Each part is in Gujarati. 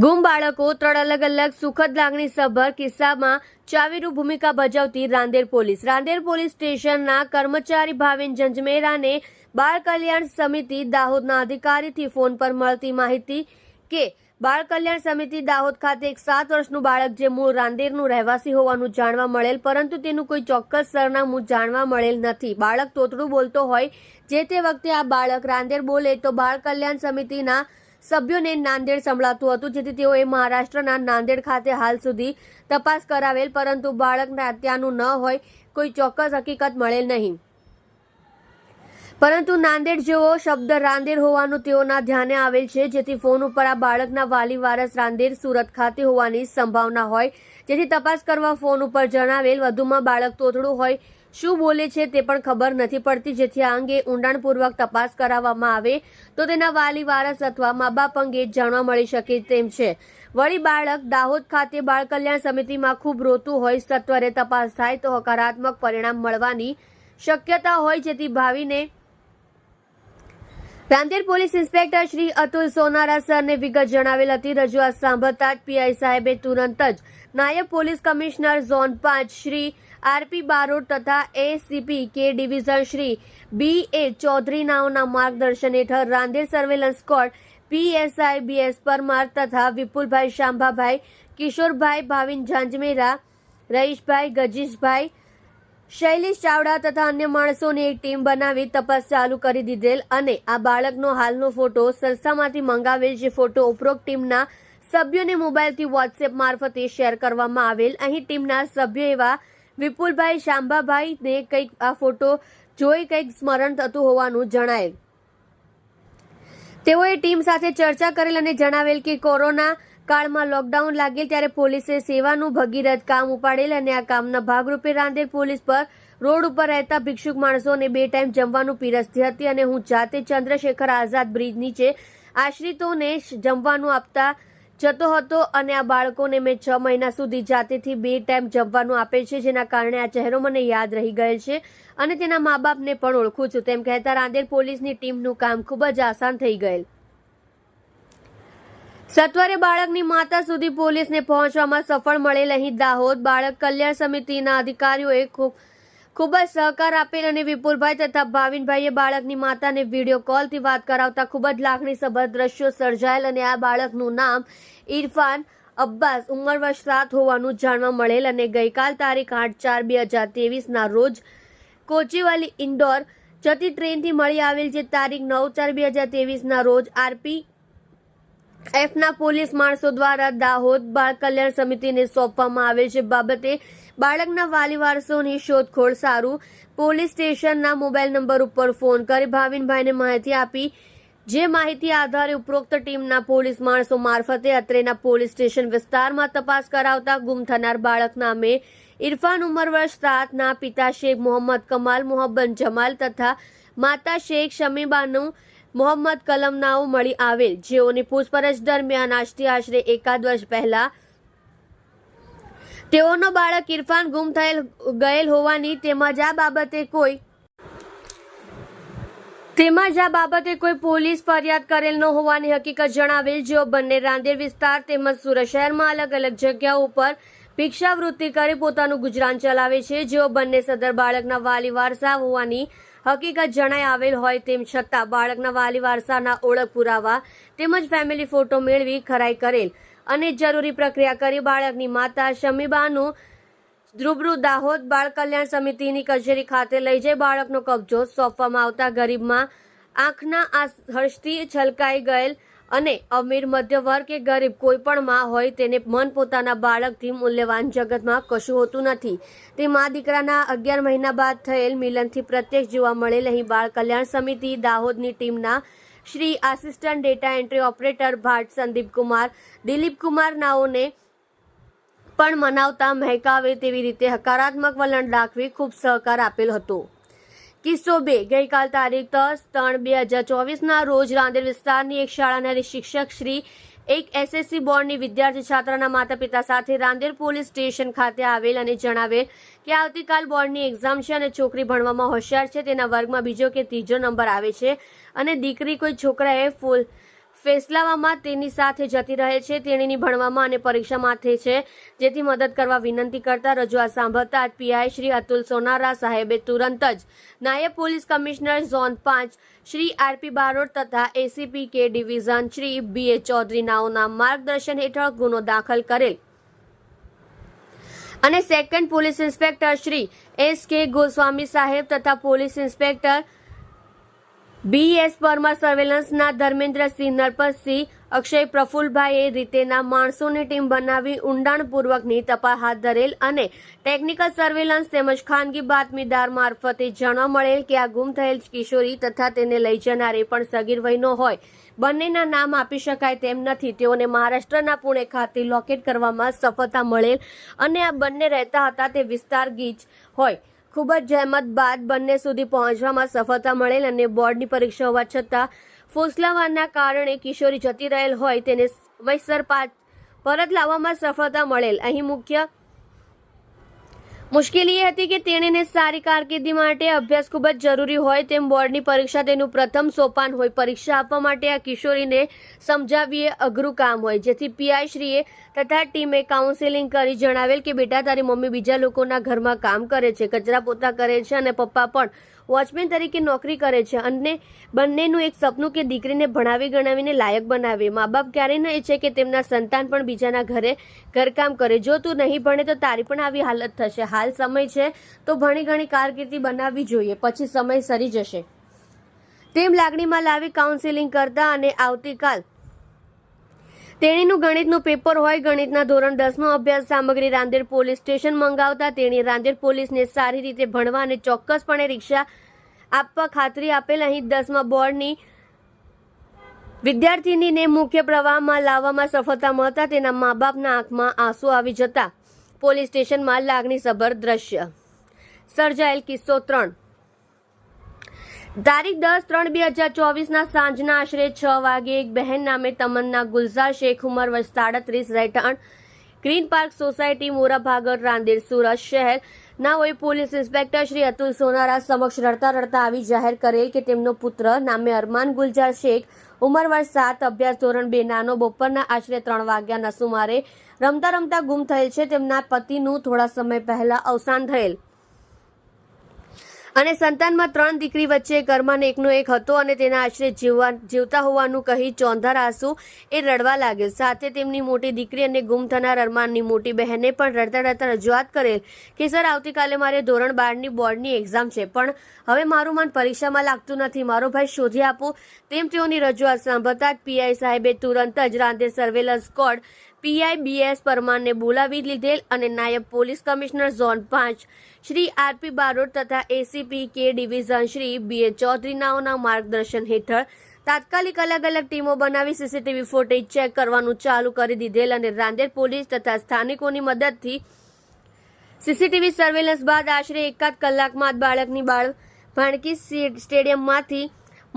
ગુમ બાળકો 3 અલગ અલગ સુખદ લાગણીસભર કિસ્સામાં ચાવીરૂપ ભૂમિકા ભજવતી રાંદેર પોલીસ સ્ટેશનના કર્મચારી ભાવિન જંજમેરાને બાળ કલ્યાણ સમિતિ દાહોદના અધિકારીથી ફોન પર મળતી માહિતી કે બાળ કલ્યાણ સમિતિ દાહોદ ખાતે એક 7 વર્ષનું બાળક જે મૂળ રાંદેરનું રહેવાસી હોવાનું જાણવા મળેલ, પરંતુ તેનું કોઈ ચોક્કસ સરનામું જાણવા મળેલ નથી. બાળક તોતડું બોલતો હોય, જે તે વખતે આ બાળક રાંદેર બોલે તો બાળ કલ્યાણ સમિતિના સભ્યોને નાંદેડ સંભળાતું હતું, જેથી તેઓએ મહારાષ્ટ્રના નાંદેડ ખાતે હાલ સુધી તપાસ કરાવેલ, પરંતુ બાળકના ત્યાંનું ન હોય કોઈ ચોક્કસ હકીકત મળેલ નહીં. પરંતુ નાંદેડ જેવો શબ્દ રાંદેર હોવાનું તેઓના ધ્યાને આવેલ છે, જેથી ફોન ઉપર આ બાળકના વાલી વારસ રાંદેર સુરત ખાતે હોવાની સંભાવના હોય, જેથી તપાસ કરવા ફોન ઉપર જણાવેલ. વધુમાં બાળક તોતડું હોય, શું બોલે છે તે પણ ખબર નથી પડતી, જેથી આ અંગે ઊંડાણપૂર્વક તપાસ કરાવવામાં આવે તો તેના વાલી વારસ અથવા મા બાપ અંગે જાણવા મળી શકે તેમ છે. વળી બાળક દાહોદ ખાતે બાળ કલ્યાણ સમિતિમાં ખૂબ રોતું હોય, સત્વરે તપાસ થાય તો હકારાત્મક પરિણામ મળવાની શક્યતા હોય, જેથી ભાવિને રાંદેર પોલીસ ઇન્સ્પેક્ટર શ્રી અતુલ સોનારા સરને વિગત જણાવેલ હતી. રજૂઆત સાંભળતા જ પીઆઈ સાહેબે તુરંત જ નાયબ police commissioner zone 5 Shri RP Barot તથા ACP K division Shri BA. Chaudhari નાઓના માર્ગદર્શન હેઠળ Rander surveillance squad PSI BS Parmar તથા વિપુલભાઈ શાંભાભાઈ, કિશોરભાઈ ભાવિન ઝાંઝમેરા, રહીશભાઈ, ગજીશભાઈ, શૈલેષ ચાવડા તથા અન્ય માણસોની એક ટીમ બનાવી તપાસ ચાલુ કરી દીધેલ અને આ બાળકનો હાલનો ફોટો સંસ્થામાંથી મંગાવેલ, જે ફોટો ઉપરોક્ત ટીમના સભ્યોને મોબાઈલથી વોટ્સએપ મારફતે શેર કરવામાં આવેલ. અહીં ટીમના સભ્યો એવા વિપુલભાઈ શાંભાભાઈને કંઈક આ ફોટો જોઈ કંઈક સ્મરણ થતું હોવાનું જણાયેલ. તેઓએ ટીમ સાથે ચર્ચા કરેલ અને જણાવેલ કે કોરોના કાળમાં લોકડાઉન લાગેલ ત્યારે પોલીસે સેવાનું ભગીરથ કામ ઉપાડેલ અને આ કામના ભાગરૂપે રાંદેર પોલીસ પર રોડ ઉપર રહેતા ભિક્ષુક માણસોને 2 ટાઈમ જમવાનું પીરસતી હતી અને હું જાતે ચંદ્રશેખર આઝાદ બ્રિજ નીચે આશ્રિતોને જમવાનું આપતા જતો હતો અને આ બાળકોને મેં 6 મહિના સુધી જાતેથી 2 ટાઈમ જમવાનું આપેલ છે, જેના કારણે આ ચહેરો મને યાદ રહી ગયેલ છે અને તેના મા બાપને પણ ઓળખું છું. તેમ કહેતા રાંદેર પોલીસની ટીમનું કામ ખૂબ જ આસાન થઈ ગયેલ. સત્વરે બાળકની માતા સુધી પોલીસને પહોંચવામાં સફળ મળેલ. અહીં દાહોદ બાળક કલ્યાણ સમિતિના અધિકારીઓએ ખૂબ જ સહકાર આપેલ અને વિપુલભાઈ તથા ભાવિનભાઈએ બાળકની માતાને વિડીયો કોલથી વાત કરાવતા ખૂબ જ લાગણીસભર દ્રશ્યો સર્જાયેલ અને આ બાળકનું નામ ઇરફાન અબ્બાસ, ઉંમર વર્ષ 7 હોવાનું જાણવા મળેલ અને ગઈકાલ તારીખ 8/4/2023 ના રોજ કોચીવાલી ઇન્દોર જતી ટ્રેનથી મળી આવેલ, જે તારીખ 9/4/2023 ના રોજ આરપીએફના પોલીસ માણસો દ્વારા દાહોદ બાળ કલ્યાણ સમિતિને સોંપવામાં આવેલ છે. બાબતે બાળકના વાલી વારસોની શોધખોળ સારું પોલીસ સ્ટેશનના મોબાઈલ નંબર ઉપર ફોન કરી ભાવિનભાઈને માહિતી આપી, જે માહિતી આધારે ઉપરોક્ત ટીમના પોલીસ માણસો મારફતે અત્રેના પોલીસ સ્ટેશન વિસ્તારમાં તપાસ કરાવતા ગુમ થનાર બાળક નામે ઇરફાન, ઉંમર વર્ષ 7 ના પિતા શેખ મોહમ્મદ કમાલ મોહબ્બત જમાલ તથા માતા શેખ શમીબાનું મોહમ્મદ કલમ નાઓ મળી આવેલ, જેઓની પૂછપરછ દરમિયાન આજથી આશરે 1 વર્ષ પહેલા તેઓનો બાળક ઇરફાન ગુમ ગયેલ હોવાની તેમજ આ બાબતે કોઈ પોલીસ ફરિયાદ કરેલ ન હોવાની હકીકત જણાવેલ. જેઓ બંને રાંદેર વિસ્તાર તેમજ સુરત શહેરમાં અલગ અલગ જગ્યાઓ પર ભિક્ષાવૃત્તિ કરી પોતાનું ગુજરાન ચલાવે છે. જેઓ બંને સદર બાળકના વાલી વારસા હોવાની હકીકત જણાઈ આવેલ હોય, તેમ છતાં બાળકના વાલી વારસાના ઓળખ પુરાવા તેમજ ફેમિલી ફોટો મેળવી ખરાઈ કરેલ અને જરૂરી પ્રક્રિયા કરી બાળકની માતા શમીબાનું રૂબરૂ દાહોદ બાળ કલ્યાણ સમિતિની કચેરી ખાતે લઈ જઈ બાળકનો કબજો સોંપવામાં આવતા ગરીબમાં આંખના આ હર્ષથી છલકાઈ ગયેલ અને અમીર, મધ્યવર્ગ કે ગરીબ કોઈ પણ માં હોય તેને મન પોતાના બાળકથી મૂલ્યવાન જગતમાં કશું હોતું નથી. તે મા દીકરાના 11 મહિના બાદ થયેલ મિલનથી પ્રત્યક્ષ જોવા મળેલ. અહીં બાળ કલ્યાણ સમિતિ દાહોદની ટીમના Shri assistant data entry operator Bhat Sandeep Kumar, Dilip Kumar નાઓને પણ મનાવતા મહેકાવે તેવી રીતે હકારાત્મક વલણ દાખવી ખૂબ સહકાર આપેલ હતો. કિસ્સો 2 ગઈકાલ તારીખ 10/3/2024 ના રોજ રાંદેર વિસ્તારની એક શાળાના શિક્ષક શ્રી એક એસએસસી બોર્ડની વિદ્યાર્થી છાત્રાના માતા પિતા સાથે રાંદેર પોલીસ સ્ટેશન ખાતે આવેલ અને જણાવેલ કે આવતીકાલ બોર્ડની એક્ઝામ છે અને છોકરી ભણવામાં હોશિયાર છે, તેના વર્ગમાં બીજો કે ત્રીજો નંબર આવે છે અને દીકરી કોઈ છોકરાએ ફેસલાવામાં તેની સાથે જતી રહે છે. તેણીની ભણવામાં અને પરીક્ષામાં છે, જેથી મદદ કરવા વિનંતી કરતા રજૂઆત સાંભળતા જ પીઆઈ શ્રી અતુલ સોનારા સાહેબે તુરંત જ નાયબ police commissioner zone 5 Shri RP Barot તથા ACP K division Shri BA Chaudhari નાઓના માર્ગદર્શન હેઠળ ગુનો દાખલ કરેલ અને second police inspector Shri S K Goswami સાહેબ તથા પોલીસ ઇન્સ્પેક્ટર બીએસ પરમાર સર્વેલન્સના ધર્મેન્દ્રસિંહ નરપતસિંહ અક્ષય પ્રફુલભાઈએ રીતેના માણસોની ટીમ બનાવી ઊંડાણપૂર્વકની તપાસ હાથ ધરેલ અને ટેકનિકલ સર્વેલન્સ તેમજ ખાનગી બાતમીદાર મારફતે જાણવા મળેલ કે આ ગુમ થયેલ કિશોરી તથા તેને લઈ જનાર એ પણ સગીર વયનો હોય. બંનેના નામ આપી શકાય તેમ નથી. તેઓને મહારાષ્ટ્રના પુણે ખાતે લોકેટ કરવામાં સફળતા મળેલ અને આ બંને રહેતા હતા તે વિસ્તાર ગીચ હોય. ખૂબ જ જહેમત બાદ બંને સુધી પહોંચવામાં સફળતા મળેલ અને બોર્ડની પરીક્ષા હોવા છતાં ફોસલાવાના કારણે કિશોરી જતી રહેલ હોય તેને સમયસર પરત લાવવામાં સફળતા મળેલ. અહીં મુખ્ય મુશ્કેલી એ હતી કે તેણીને સારી કારકિર્દી માટે અભ્યાસ ખૂબ જ જરૂરી હોય તેમ બોર્ડની પરીક્ષા તેનું પ્રથમ સોપાન હોય. પરીક્ષા આપવા માટે આ કિશોરીને સમજાવીએ અઘરું કામ હોય, જેથી પીઆઈ શ્રીએ તથા ટીમે કાઉન્સેલિંગ કરી જણાવેલ કે બેટા તારી મમ્મી બીજા લોકોના ઘરમાં કામ કરે છે, કચરા પોતા કરે છે અને પપ્પા પણ વોચમેન તરીકે નોકરી કરે છે અને બંનેનું એક સપનું કે દીકરીને ભણાવી ગણાવીને લાયક બનાવે. મા બાપ ક્યારેય ન ઈચ્છે કે તેમના સંતાન પણ બીજાના ઘરે ઘરકામ કરે. જો તું નહીં ભણે તો તારી પણ આવી હાલત થશે. હાલ સમય છે તો ભણી ઘણી કારકિર્દી બનાવવી જોઈએ, પછી સમય સરી જશે તેમ લાગણીમાં લાવી કાઉન્સેલિંગ કરતા અને આવતીકાલ તેણીનું ગણિતનું પેપર હોય. ગણિતના ધોરણ 10નો અભ્યાસ સામગ્રી રાંદેર પોલીસ સ્ટેશન મંગાવતા તેણી રાંદેર પોલીસને સારી રીતે ભણવા અને ચોક્કસપણે રિક્ષા આપવા ખાતરી આપેલ. અહીં 10મા બોર્ડની વિદ્યાર્થીનીને મુખ્ય પ્રવાહમાં લાવવામાં સફળતા મળતા તેના મા બાપના આંખમાં આંસુ આવી જતા પોલીસ સ્ટેશનમાં લાગણીસભર દ્રશ્ય સર્જાયેલ. કિસ્સો 3 તારીખ 10/3/2024ના સાંજના આશરે 6 વાગે એક બહેન નામે તમન્ના ગુલઝાર શેખ ઉંમર વર્ષ 37 રહેઠાણ green park society Morabhagal Rander Surat શહેર ના હોય પોલીસ ઇન્સ્પેક્ટર શ્રી અતુલ સોનારા સમક્ષ રડતા આવી જાહેર કરેલ કે તેમનો પુત્ર નામે અરમાન ગુલઝાર શેખ ઉંમર વર્ષ 7 અભ્યાસ ધોરણ 2 નાનો બપોરના આશરે 3 વાગ્યાના સુમારે રમતા ગુમ થયેલ છે. તેમના પતિનું થોડા સમય પહેલા અવસાન થયેલ અને સંતાનમાં 3 દીકરી વચ્ચે ઘરમાં એકનો એક હતો અને તેના આશરે જીવતા હોવાનું કહી ચોંધાર આંસુ એ રડવા લાગેલ. સાથે તેમની મોટી દીકરી અને ગુમ થનાર અરમાનની મોટી બહેને પણ રડતા રજૂઆત કરેલ કે સર આવતીકાલે મારે ધોરણ 12ની બોર્ડની એક્ઝામ છે, પણ હવે મારું મન પરીક્ષામાં લાગતું નથી, મારો ભાઈ શોધી આપો. તેમ તેઓની રજૂઆત સાંભળતા જ પીઆઈ સાહેબે તુરંત જ Rander surveillance squad PI BS પરમારને બોલાવી લીધેલ અને નાયબ police commissioner zone 5 Shri RP Barot તથા ACP K division Shri BA Chaudhari નાઓના માર્ગદર્શન હેઠળ તાત્કાલિક અલગ ટીમો બનાવી સીસીટીવી ફૂટેજ ચેક કરવાનું ચાલુ કરી દીધેલ અને રાંદેર પોલીસ તથા સ્થાનિકોની મદદથી સીસીટીવી સર્વેલન્સ બાદ આશરે 1 કલાકમાં બાળકની ભાણકી સ્ટેડિયમમાંથી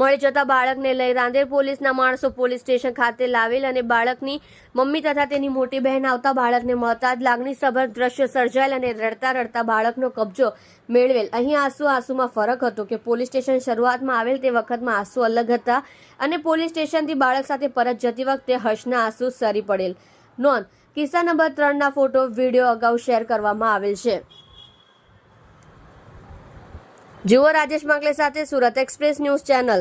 મળી જતા બાળકને લઈ રાંદેર પોલીસના માણસો પોલીસ સ્ટેશન ખાતે લાવેલ અને બાળકની મમ્મી તથા તેની મોટી બહેન આવતા બાળકને મળતા જ લાગણીસભર દ્રશ્ય સર્જાયેલ અને રડતા બાળકનો કબજો મેળવેલ. અહીં આંસુમાં ફરક હતો કે પોલીસ સ્ટેશન શરૂઆતમાં આવેલ તે વખતમાં આંસુ અલગ હતા અને પોલીસ સ્ટેશનથી બાળક સાથે પરત જતી વખતે હર્ષના આંસુ સરી પડેલ. નોંધ: કિસ્સા નંબર 3ના ફોટો વિડીયો અગાઉ શેર કરવામાં આવેલ છે. જુઓ રાજેશ માંગલે સાથે સુરત એક્સપ્રેસ ન્યૂઝ ચેનલ.